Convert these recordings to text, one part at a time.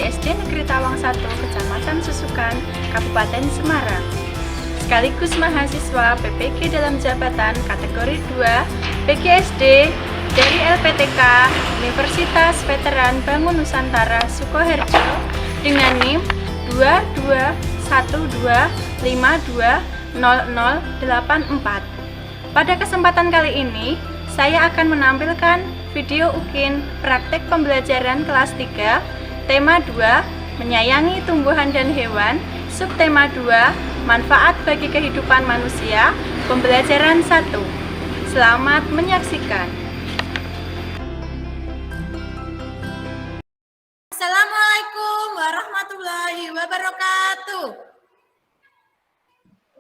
SD Negeri Tawang 1, Kecamatan Susukan, Kabupaten Semarang. Sekaligus mahasiswa PPG dalam jabatan kategori 2 PGSD dari LPTK Universitas Veteran Bangun Nusantara Sukoharjo dengan NIM 2212520084. Pada kesempatan kali ini, saya akan menampilkan video UKIN praktek pembelajaran kelas 3, tema 2, menyayangi tumbuhan dan hewan, subtema 2, manfaat bagi kehidupan manusia, pembelajaran 1. Selamat menyaksikan. Assalamualaikum warahmatullahi wabarakatuh.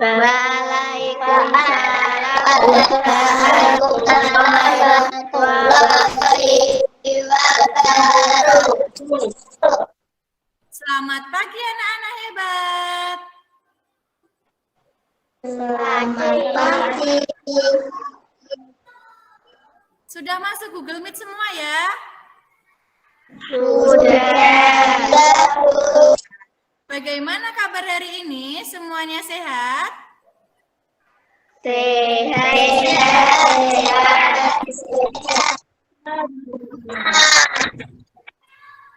Waalaikumsalam warahmatullahi wabarakatuh. Selamat pagi anak-anak hebat. Selamat pagi. Sudah masuk Google Meet semua ya? Sudah. Bagaimana kabar hari ini? Semuanya sehat? Sehat.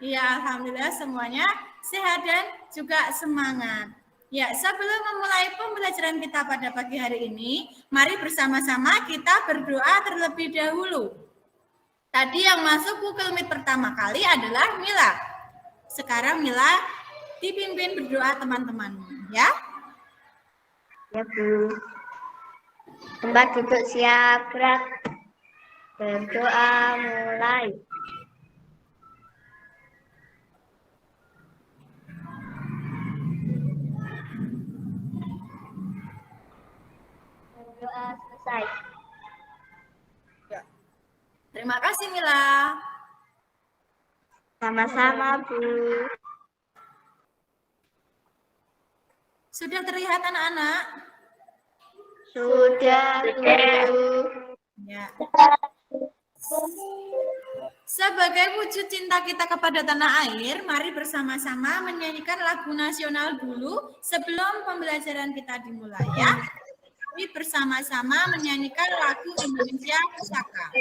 Iya, alhamdulillah semuanya sehat dan juga semangat. Ya, sebelum memulai pembelajaran kita pada pagi hari ini, mari bersama-sama kita berdoa terlebih dahulu. Tadi yang masuk Google Meet pertama kali adalah Mila. Sekarang Mila dipimpin berdoa teman-teman, ya? Ya, Bu. Tempat duduk siap, gerak. Berdoa mulai. Berdoa selesai. Ya. Terima kasih Mila. Sama-sama, Bu. Sudah terlihat anak-anak? Sudah, Bu. Ya. Sebagai wujud cinta kita kepada tanah air, mari bersama-sama menyanyikan lagu nasional dulu sebelum pembelajaran kita dimulai ya. Mari bersama-sama menyanyikan lagu Indonesia Pusaka.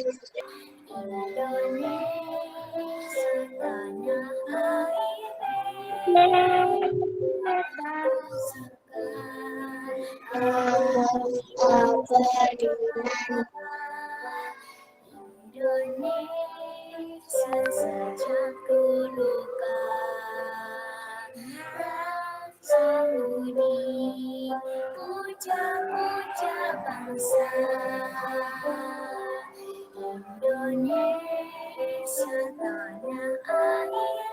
Indonesia sejak dulu rasa budi puja-puja bangsa. Indonesia tanah air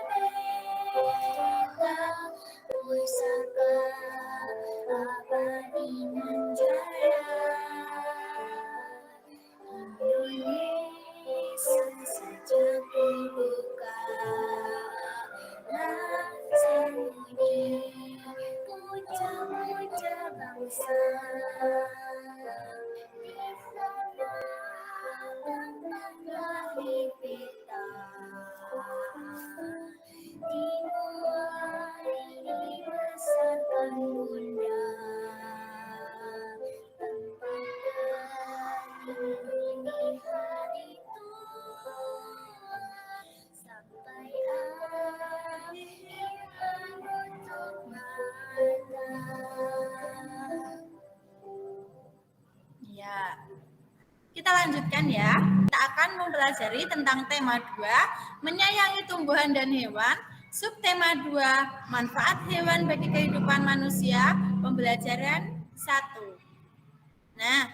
beta pusaka abadi nan jaya. Indonesia sejak dulu rasa budi puja-puja bangsa. Di sana tanah lahir kita, dimulai dibesarkan bunda. Ini hari tua sampai akhir menutup mata. Ya. Kita lanjutkan ya. Kita akan mempelajari tentang tema 2, menyayangi tumbuhan dan hewan. Subtema 2, manfaat hewan bagi kehidupan manusia. Pembelajaran 1. Nah,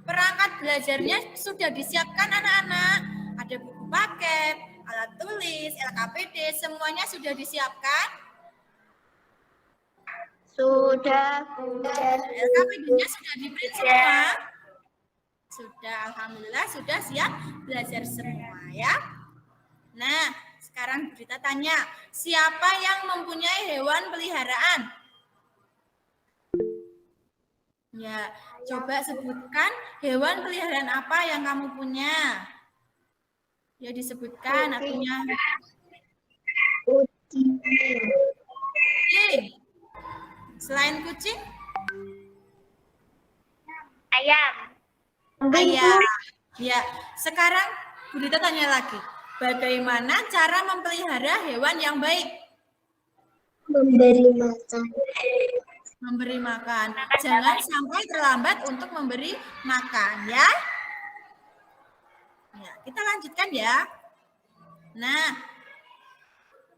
perangkat belajarnya sudah disiapkan anak-anak. Ada buku paket, alat tulis, LKPD, semuanya sudah disiapkan? Sudah, Bu. LKPD-nya sudah di-print semua? Sudah, alhamdulillah sudah siap belajar semua ya. Nah, sekarang kita tanya, siapa yang mempunyai hewan peliharaan? Ya, coba sebutkan hewan peliharaan apa yang kamu punya. Ya disebutkan akunya. Kucing. Selain kucing, Ayam. ayam. Ya, sekarang Bu Dita tanya lagi. Bagaimana cara memelihara hewan yang baik? Memberi makan. Memberi makan. Jangan sampai terlambat untuk memberi makan, ya. Ya, kita lanjutkan ya. Nah,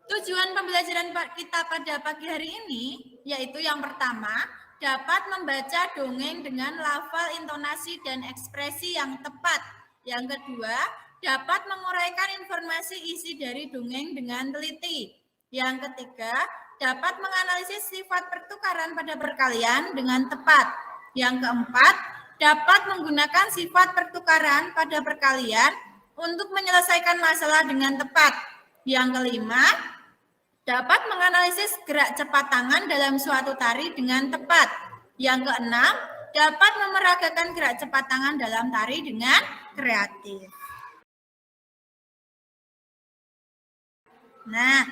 tujuan pembelajaran kita pada pagi hari ini yaitu yang pertama, dapat membaca dongeng dengan lafal, intonasi, dan ekspresi yang tepat. Yang kedua, dapat menguraikan informasi isi dari dongeng dengan teliti. Yang ketiga, dapat menganalisis sifat pertukaran pada perkalian dengan tepat. Yang keempat, dapat menggunakan sifat pertukaran pada perkalian untuk menyelesaikan masalah dengan tepat. Yang kelima, dapat menganalisis gerak cepat tangan dalam suatu tari dengan tepat. Yang keenam, dapat memeragakan gerak cepat tangan dalam tari dengan kreatif. Nah,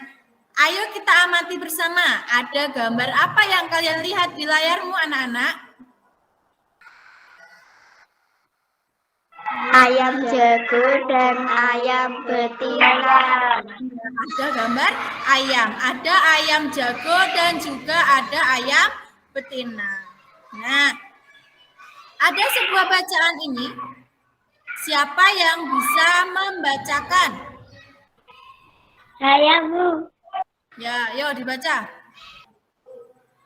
ayo kita amati bersama. Ada gambar apa yang kalian lihat di layarmu, anak-anak? Ayam jago dan ayam betina. Ada gambar ayam. Ada ayam jago dan juga ada ayam betina. Nah, ada sebuah bacaan ini. Siapa yang bisa membacakan? Saya, Bu. Ya, yuk dibaca.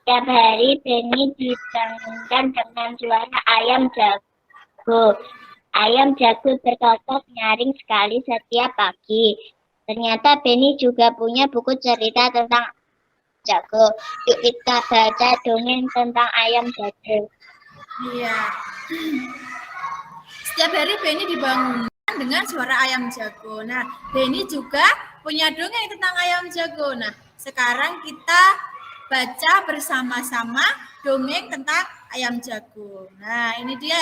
Setiap hari Beni dibangunkan dengan suara ayam jago. Ayam jago berkokok nyaring sekali setiap pagi. Ternyata Beni juga punya buku cerita tentang jago. Yuk kita baca dongeng tentang ayam jago. Iya. Setiap hari Beni dibangunkan dengan suara ayam jago. Nah, Beni juga punya dongeng tentang ayam jago. Nah, sekarang kita baca bersama-sama dongeng tentang ayam jago. Nah, ini dia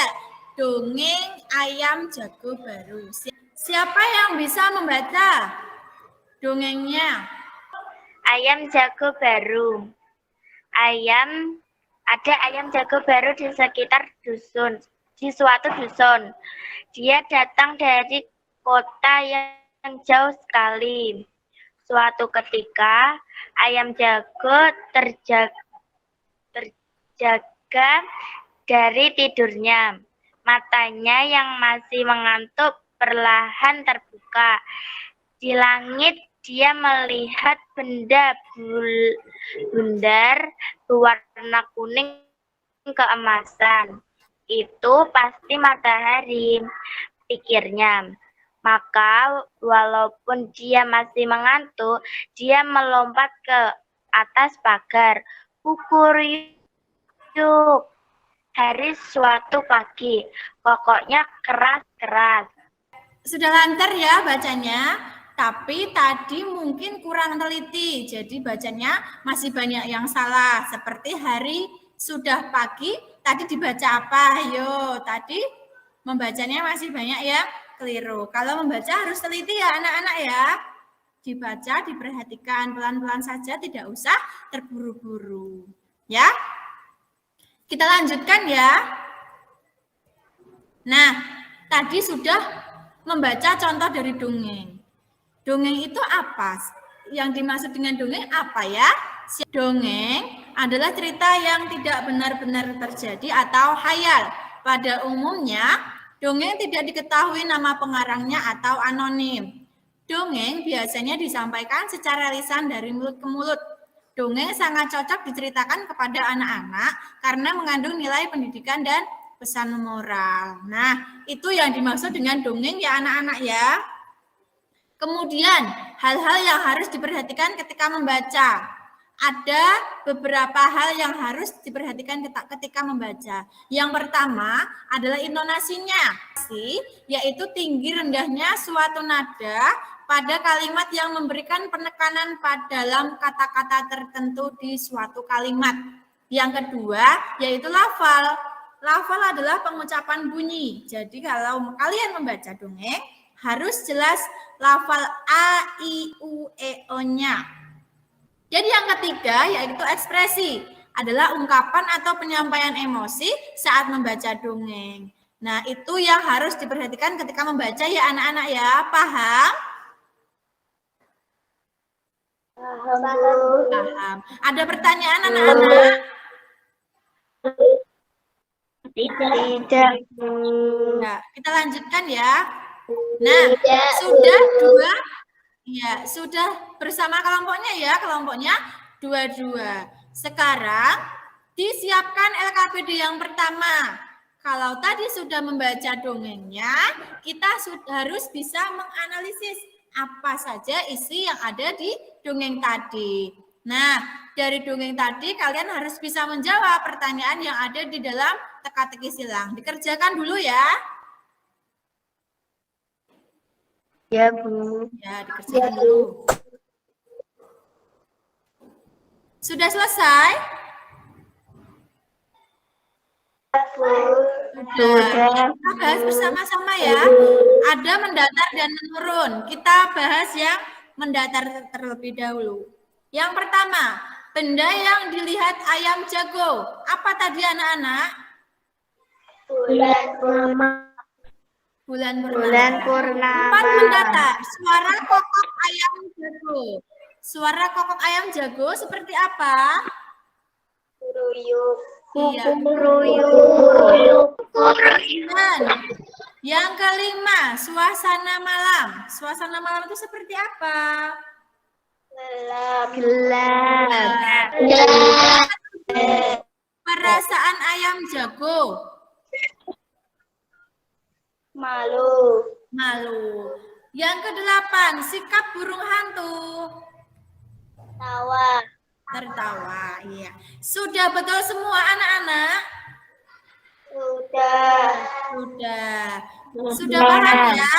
dongeng ayam jago baru. Siapa yang bisa membaca dongengnya? Ayam jago baru. Ada ayam jago baru di sekitar dusun, di suatu dusun. Dia datang dari kota yang jauh sekali. Suatu ketika, ayam jago terjaga dari tidurnya. Matanya yang masih mengantuk perlahan terbuka. Di langit dia melihat benda bundar berwarna kuning keemasan. Itu pasti matahari, pikirnya. Maka walaupun dia masih mengantuk, dia melompat ke atas pagar. Kukuryuk. Hari suatu pagi, kokoknya keras-keras. Sudah lancar ya bacanya, tapi tadi mungkin kurang teliti. Jadi bacanya masih banyak yang salah. Seperti hari sudah pagi, tadi dibaca apa? Ayo, tadi membacanya masih banyak yang keliru. Kalau membaca harus teliti ya anak-anak ya. Dibaca, diperhatikan pelan-pelan saja, tidak usah terburu-buru. Ya. Kita lanjutkan ya. Nah, tadi sudah membaca contoh dari dongeng. Dongeng itu apa? Yang dimaksud dengan dongeng apa ya? Dongeng adalah cerita yang tidak benar-benar terjadi atau khayal. Pada umumnya, dongeng tidak diketahui nama pengarangnya atau anonim. Dongeng biasanya disampaikan secara lisan dari mulut ke mulut. Dongeng sangat cocok diceritakan kepada anak-anak karena mengandung nilai pendidikan dan pesan moral. Nah, itu yang dimaksud dengan dongeng ya anak-anak ya. Kemudian, hal-hal yang harus diperhatikan ketika membaca. Ada beberapa hal yang harus diperhatikan ketika membaca. Yang pertama adalah intonasinya, yaitu tinggi rendahnya suatu nada pada kalimat yang memberikan penekanan dalam kata-kata tertentu di suatu kalimat. Yang kedua, yaitu lafal. Lafal adalah pengucapan bunyi. Jadi kalau kalian membaca dongeng, harus jelas lafal A, I, U, E, O-nya. Jadi yang ketiga yaitu ekspresi, adalah ungkapan atau penyampaian emosi saat membaca dongeng. Nah, itu yang harus diperhatikan ketika membaca ya anak-anak ya. Paham? Paham. Ada pertanyaan anak-anak? Tidak. Nah, kita lanjutkan ya. Nah, sudah dua, ya sudah bersama kelompoknya ya, kelompoknya dua-dua. Sekarang disiapkan LKPD yang pertama. Kalau tadi sudah membaca dongengnya, kita harus bisa menganalisis apa saja isi yang ada di dongeng tadi. Nah, dari dongeng tadi kalian harus bisa menjawab pertanyaan yang ada di dalam teka-teki silang. Dikerjakan dulu ya. Ya, Bu. Ya, dikerjakan dulu. Sudah selesai? Sudah. Kita bahas bersama-sama ya. Ada mendatar dan menurun. Kita bahas yang mendatar terlebih dahulu. Yang pertama, benda yang dilihat ayam jago. Apa tadi anak-anak? Bulan purnama. Bulan Bulan purnama. purnama. 4 mendatar. Suara kokok ayam jago. Suara kokok ayam jago seperti apa? Kuruyuk. Iya. Kuruyuk. Dan yang kelima, suasana malam. Suasana malam itu seperti apa? Gelap. Perasaan ayam jago. Malu. Malu. Yang kedelapan, sikap burung hantu. Tawa. Tertawa. Iya. Sudah betul semua anak-anak? Sudah. Sudah paham ya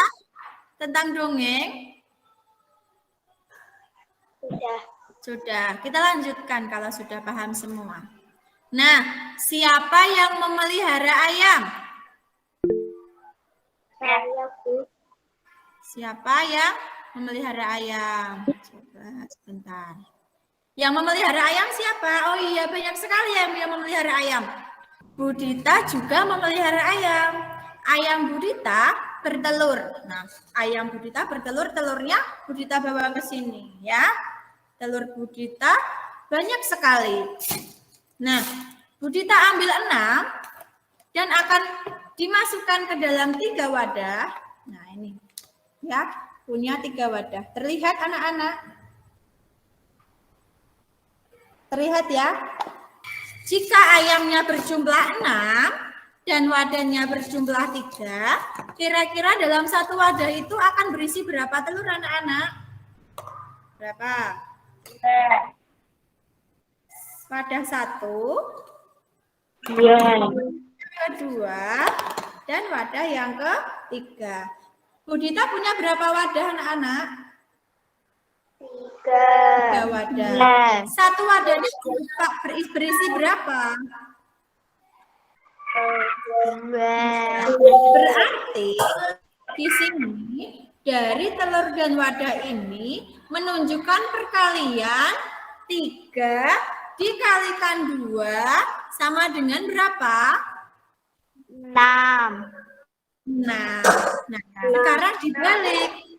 tentang dongeng? Sudah. Kita lanjutkan kalau sudah paham semua. Nah, siapa yang memelihara ayam? Saya, Bu. Siapa yang memelihara ayam? Coba sebentar. Yang memelihara ayam siapa? Oh iya, banyak sekali yang memelihara ayam. Budita juga memelihara ayam. Ayam Budita bertelur. Nah, ayam Budita bertelur, telurnya Budita bawa ke sini ya. Telur Budita banyak sekali. Nah, Budita ambil 6 dan akan dimasukkan ke dalam 3 wadah. Nah, ini ya, punya 3 wadah. Terlihat anak-anak? Terlihat ya? Jika ayamnya berjumlah 6 dan wadahnya berjumlah 3, kira-kira dalam satu wadah itu akan berisi berapa telur anak-anak? Berapa? Wadah 1, kedua, dan wadah yang ketiga. Budita punya berapa wadah anak-anak? 3 wadah. Satu wadahnya berisi berapa? 2. Berarti di sini dari telur dan wadah ini menunjukkan perkalian 3 dikalikan 2 sama dengan berapa? 6. Nah, sekarang dibalik.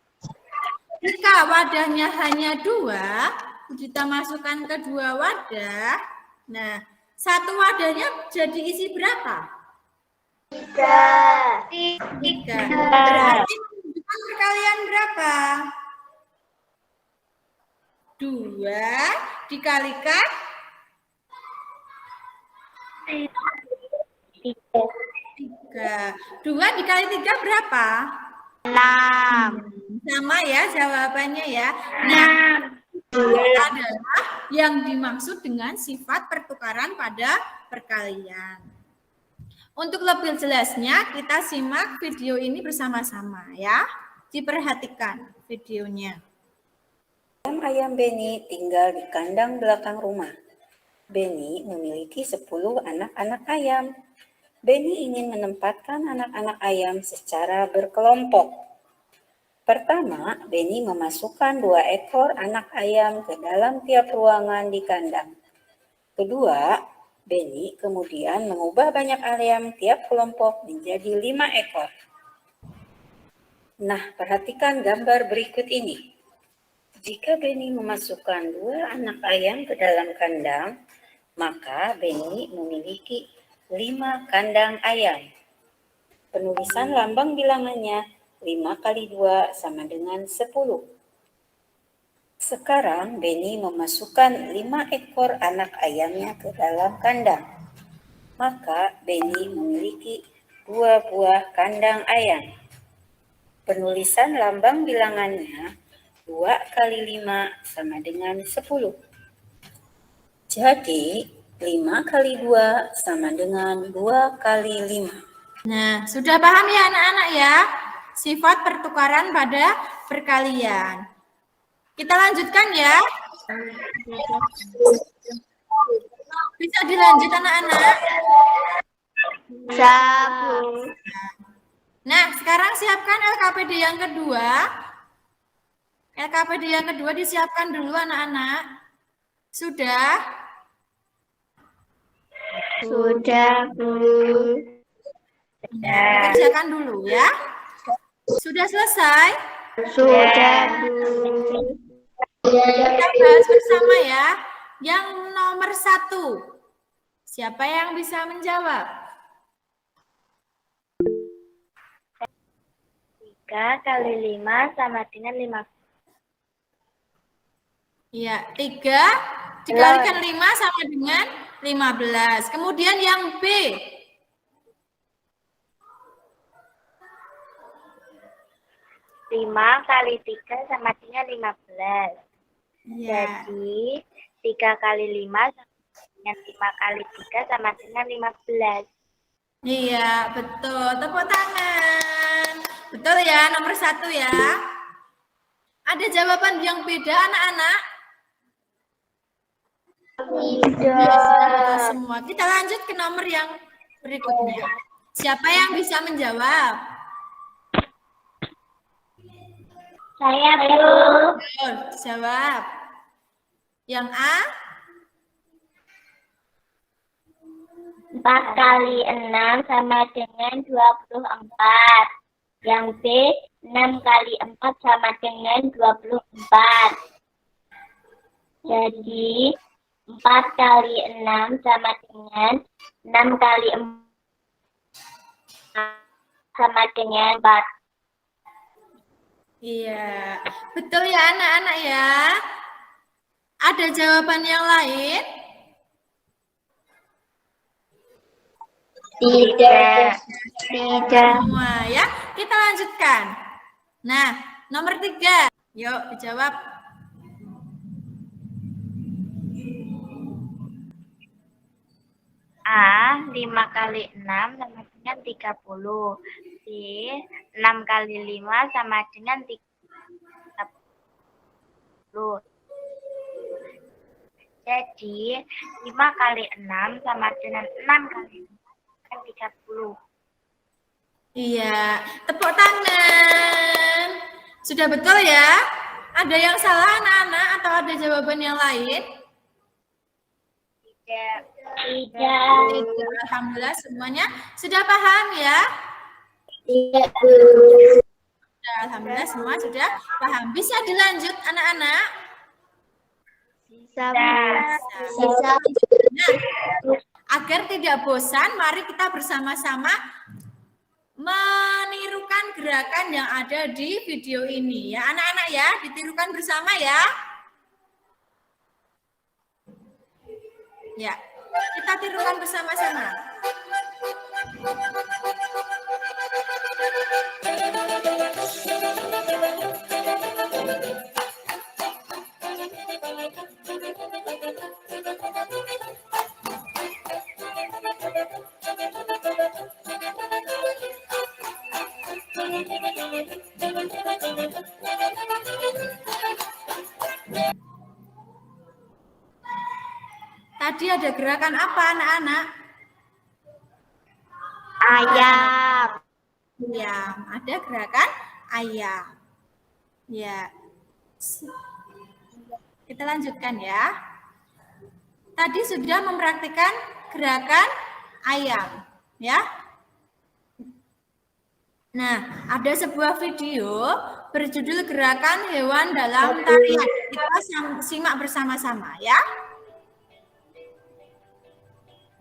Jika wadahnya hanya 2, kita masukkan ke 2 wadah. Nah, satu wadahnya jadi isi berapa? 3. 3. Berarti menunjukkan perkalian berapa? 2 dikalikan 3. 2 dikali 3 berapa? 6. Sama ya jawabannya ya. Nah, itu adalah yang dimaksud dengan sifat pertukaran pada perkalian. Untuk lebih jelasnya, kita simak video ini bersama-sama ya. Diperhatikan videonya. Ayam Beni tinggal di kandang belakang rumah. Beni memiliki 10 anak-anak ayam. Beni ingin menempatkan anak-anak ayam secara berkelompok. Pertama, Beni memasukkan 2 ekor anak ayam ke dalam tiap ruangan di kandang. Kedua, Beni kemudian mengubah banyak ayam tiap kelompok menjadi 5 ekor. Nah, perhatikan gambar berikut ini. Jika Beni memasukkan 2 anak ayam ke dalam kandang, maka Beni memiliki 5 kandang ayam. Penulisan lambang bilangannya 5 kali 2 sama dengan 10. Sekarang Beni memasukkan 5 ekor anak ayamnya ke dalam kandang. Maka Beni memiliki 2 buah kandang ayam. Penulisan lambang bilangannya 2 kali 5 sama dengan 10. Jadi 5 kali 2 sama dengan 2 kali 5. Nah, sudah paham ya anak-anak ya? Sifat pertukaran pada perkalian. Kita lanjutkan ya. Bisa dilanjut anak-anak? Nah, sekarang siapkan LKPD yang kedua. LKPD yang kedua disiapkan dulu anak-anak. Sudah? Sudah, Bu. Nah, kerjakan dulu ya. Sudah selesai? Sudah, Bu. Kita bahas bersama ya. Yang nomor 1. Siapa yang bisa menjawab? 3 kali 5 sama dengan 5. Iya, 3 dikalikan 5 sama dengan 15. Kemudian yang B. 5 kali 3 sama dengan 15. Ya. Jadi 3 kali 5 sama dengan 5 kali 3 sama dengan 15. Iya, betul. Tepuk tangan. Betul ya, nomor 1 ya. Ada jawaban yang beda anak-anak? Betul semua. Kita lanjut ke nomor yang berikutnya. Siapa yang bisa menjawab? Saya, Bu. Betul, jawab. Yang A? 4 kali 6 sama dengan 24. Yang B, 6 kali 4 sama dengan 24. Jadi, 4 kali 6 sama dengan 6 kali 4 sama dengan 4. Iya, betul ya anak-anak ya. Ada jawaban yang lain? Tidak. Semua ya. Kita lanjutkan. Nah, nomor 3. Yuk dijawab. A, 5 kali 6 sama dengan 30. B, 6 kali 5 sama dengan 30. Jadi, 5 kali 6 sama dengan 6 kali 30. Iya, tepuk tangan. Sudah betul ya? Ada yang salah anak-anak atau ada jawaban yang lain? Tidak. Tidak. Alhamdulillah semuanya sudah paham ya? Tidak. Sudah, alhamdulillah semua sudah paham. Bisa dilanjut anak-anak? Bisa. Nah, agar tidak bosan, mari kita bersama-sama menirukan gerakan yang ada di video ini ya anak-anak ya, ditirukan bersama ya. Ya, kita tirukan bersama-sama. Tadi ada gerakan apa anak-anak? Ayam. Ayam. Ada gerakan ayam. Ya, kita lanjutkan ya. Tadi sudah mempraktikkan gerakan ayam, ya. Nah, ada sebuah video berjudul Gerakan Hewan dalam Tarian. Kita simak bersama-sama ya.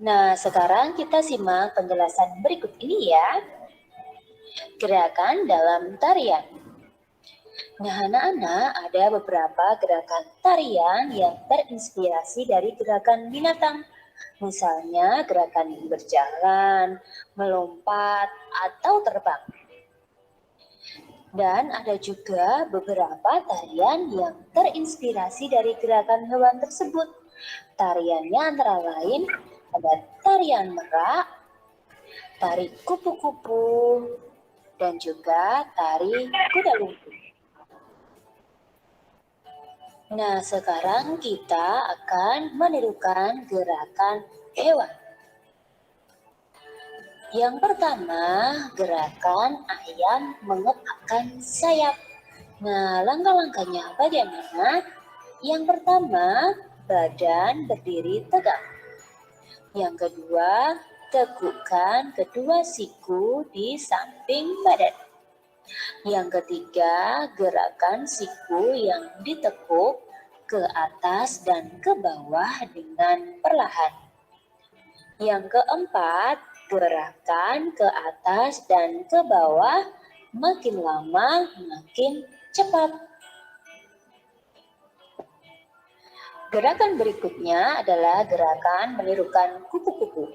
Nah, sekarang kita simak penjelasan berikut ini ya. Gerakan dalam tarian. Nah, anak-anak, ada beberapa gerakan tarian yang terinspirasi dari gerakan binatang. Misalnya gerakan berjalan, melompat, atau terbang. Dan ada juga beberapa tarian yang terinspirasi dari gerakan hewan tersebut. Tariannya antara lain ada tarian merak, tari kupu-kupu, dan juga tari kuda lumpur. Nah, sekarang kita akan menirukan gerakan hewan. Yang pertama, gerakan ayam mengepakkan sayap. Nah, langkah-langkahnya bagaimana? Yang pertama, badan berdiri tegak. Yang kedua, tegukkan kedua siku di samping badan. Yang ketiga, gerakan siku yang ditekuk ke atas dan ke bawah dengan perlahan. Yang keempat, gerakan ke atas dan ke bawah makin lama makin cepat. Gerakan berikutnya adalah gerakan menirukan kupu-kupu.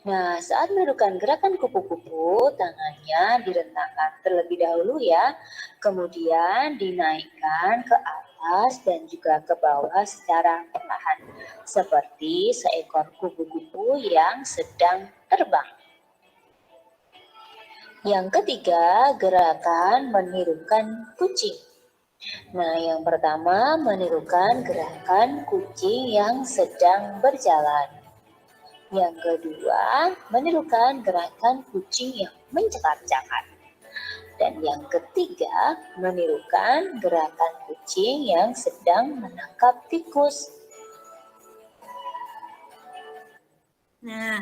Nah, saat menirukan gerakan kupu-kupu, tangannya direntakkan terlebih dahulu ya, kemudian dinaikkan ke atas dan juga ke bawah secara perlahan, seperti seekor kupu-kupu yang sedang terbang. Yang ketiga, gerakan menirukan kucing. Nah, yang pertama menirukan gerakan kucing yang sedang berjalan. Yang kedua, menirukan gerakan kucing yang mencakar-cakar. Dan yang ketiga, menirukan gerakan kucing yang sedang menangkap tikus. Nah,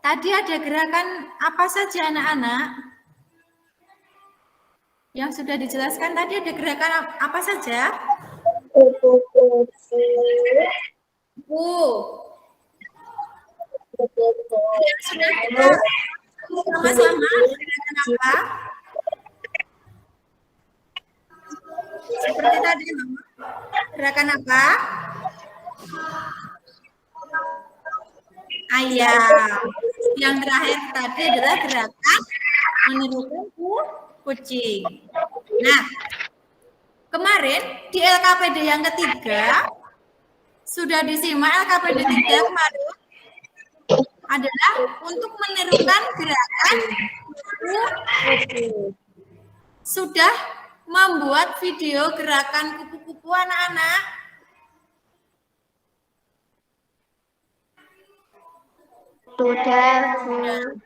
tadi ada gerakan apa saja anak-anak? Yang sudah dijelaskan tadi ada gerakan apa saja? Kupu-kupu. Yang sudah kita sama-sama gerakan apa? Seperti tadi, gerakan apa? Ayam. Yang terakhir tadi adalah gerakan menirukan kucing. Nah, kemarin di LKPD yang ketiga sudah disimak. LKPD 3 kemarin adalah untuk menirukan gerakan kupu-kupu. Sudah membuat video gerakan kupu-kupu anak-anak?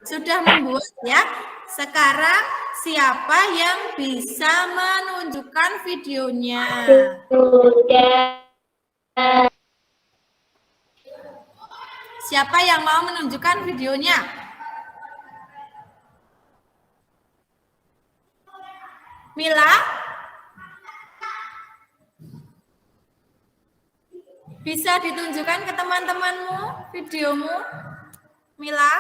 Sudah membuat ya. Sekarang siapa yang bisa menunjukkan videonya? Siapa yang mau menunjukkan videonya? Mila? Bisa ditunjukkan ke teman-temanmu videomu? Mila?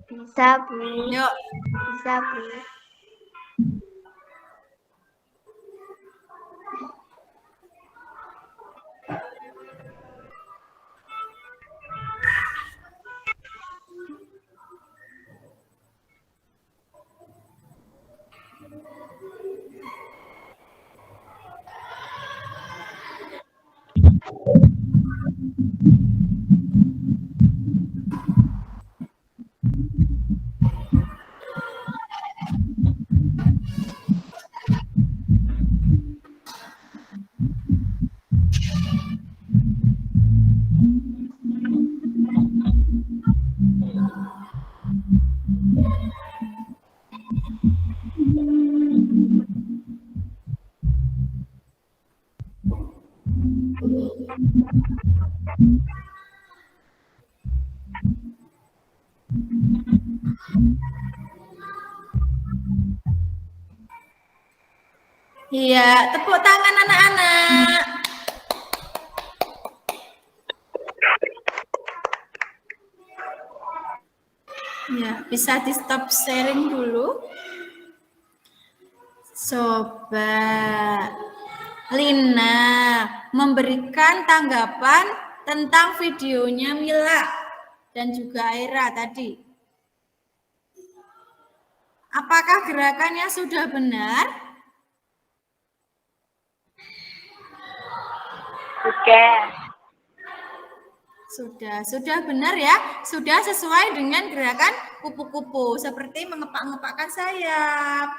Bisa, Bu. Yuk. Bisa, Bu. Iya, tepuk tangan anak-anak. Ya, bisa di stop sharing dulu. Coba Lina memberikan tanggapan tentang videonya Mila dan juga Aira tadi. Apakah gerakannya sudah benar? Sudah benar ya. Sudah sesuai dengan gerakan kupu-kupu seperti mengepak-ngepakkan sayap.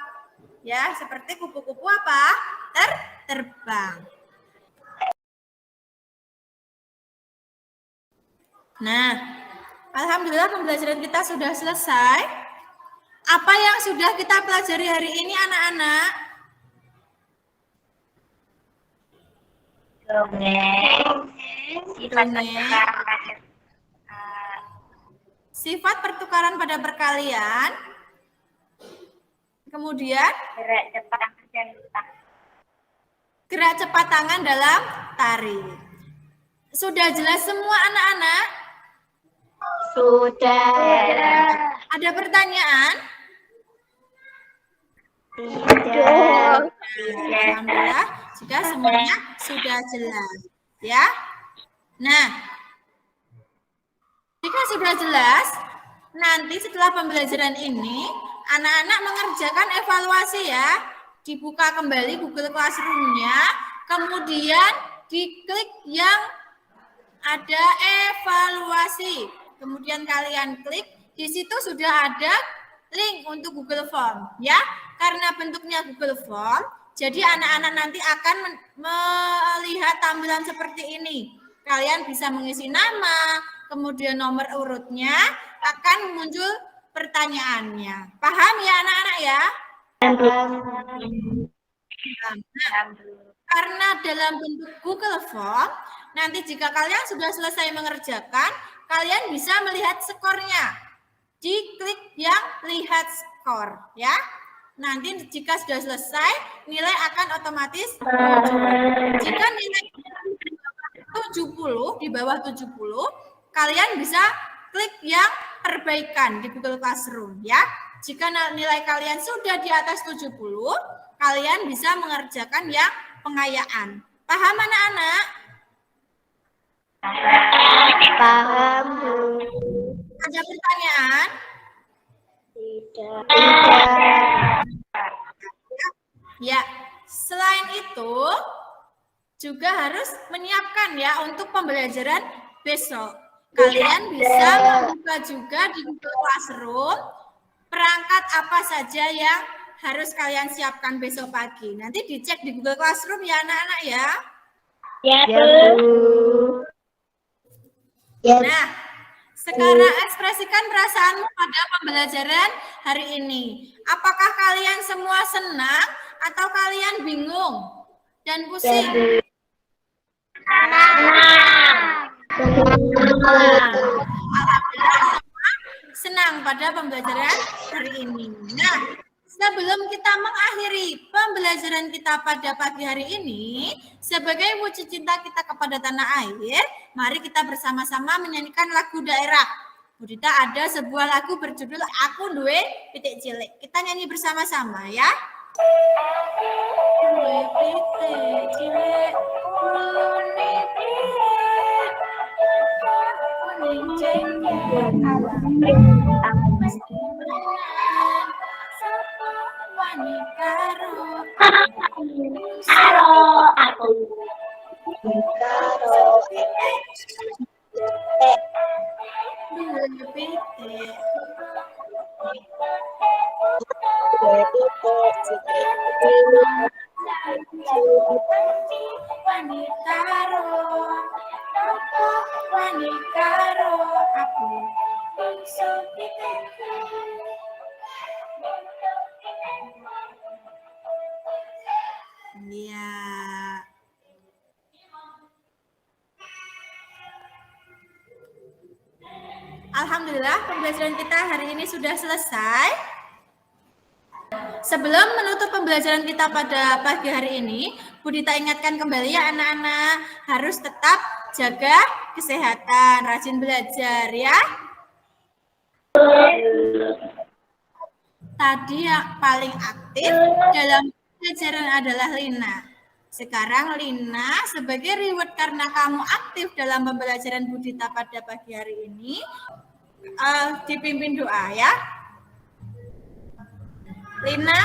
Ya, seperti kupu-kupu apa? Terbang. Nah, alhamdulillah pembelajaran kita sudah selesai. Apa yang sudah kita pelajari hari ini anak-anak? Sifat pertukaran pada perkalian. Kemudian gerak cepat tangan dalam tari. Sudah jelas semua anak-anak? Sudah. Ada pertanyaan? Tidak. Alhamdulillah, jika semuanya sudah jelas, ya. Nah, jika sudah jelas, nanti setelah pembelajaran ini, anak-anak mengerjakan evaluasi ya. Dibuka kembali Google Classroom-nya, kemudian diklik yang ada evaluasi. Kemudian kalian klik, di situ sudah ada link untuk Google Form, ya. Karena bentuknya Google Form, jadi anak-anak nanti akan melihat tampilan seperti ini. Kalian bisa mengisi nama, kemudian nomor urutnya, akan muncul pertanyaannya. Paham ya anak-anak ya? Karena dalam bentuk Google Form, nanti jika kalian sudah selesai mengerjakan, kalian bisa melihat skornya. Diklik yang lihat skor, ya. Nanti jika sudah selesai, nilai akan otomatis muncul. Jika nilai 70, di bawah 70, kalian bisa klik yang perbaikan di Google Classroom, ya. Jika nilai kalian sudah di atas 70, kalian bisa mengerjakan yang pengayaan. Paham anak-anak? Paham, Bu. Ada pertanyaan? Tidak. Ya, selain itu juga harus menyiapkan ya untuk pembelajaran besok. Kalian bisa membuka juga di Google Classroom perangkat apa saja yang harus kalian siapkan besok pagi. Nanti dicek di Google Classroom ya anak-anak ya. Ya, Bu. Nah, sekarang ekspresikan perasaanmu pada pembelajaran hari ini. Apakah kalian semua senang atau kalian bingung dan pusing? Alhamdulillah semua senang pada pembelajaran hari ini. Nah, sebelum kita mengakhiri pembelajaran kita pada pagi hari ini, sebagai wujud cinta kita kepada tanah air, mari kita bersama-sama menyanyikan lagu daerah. Budita ada sebuah lagu berjudul Aku Duwe Pitik Cilik. Kita nyanyi bersama-sama ya. Duwe pitik cilik, kuning pitik, kuning jenggot alam. Sapa wani karo aku. duwe pitik. Wani karo, wani karo aku. Bungsu pitikku. Iya. Alhamdulillah pembelajaran kita hari ini sudah selesai. Sebelum menutup pembelajaran kita pada pagi hari ini, Budita ingatkan kembali ya anak-anak, harus tetap jaga kesehatan, rajin belajar ya. Tadi yang paling aktif dalam pembelajaran adalah Lina. Sekarang Lina sebagai reward karena kamu aktif dalam pembelajaran Budita pada pagi hari ini, dipimpin doa ya. Lina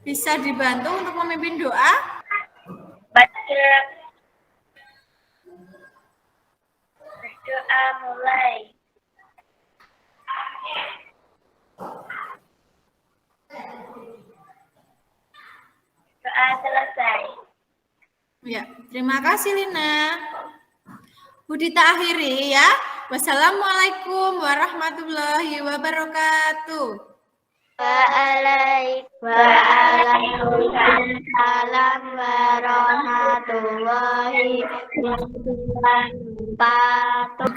bisa dibantu untuk memimpin doa? Berdoa mulai. Doa selesai. Ya, terima kasih Lina. Budita akhiri ya. Wassalamualaikum warahmatullahi wabarakatuh. Waalaikumsalam warahmatullahi wabarakatuh.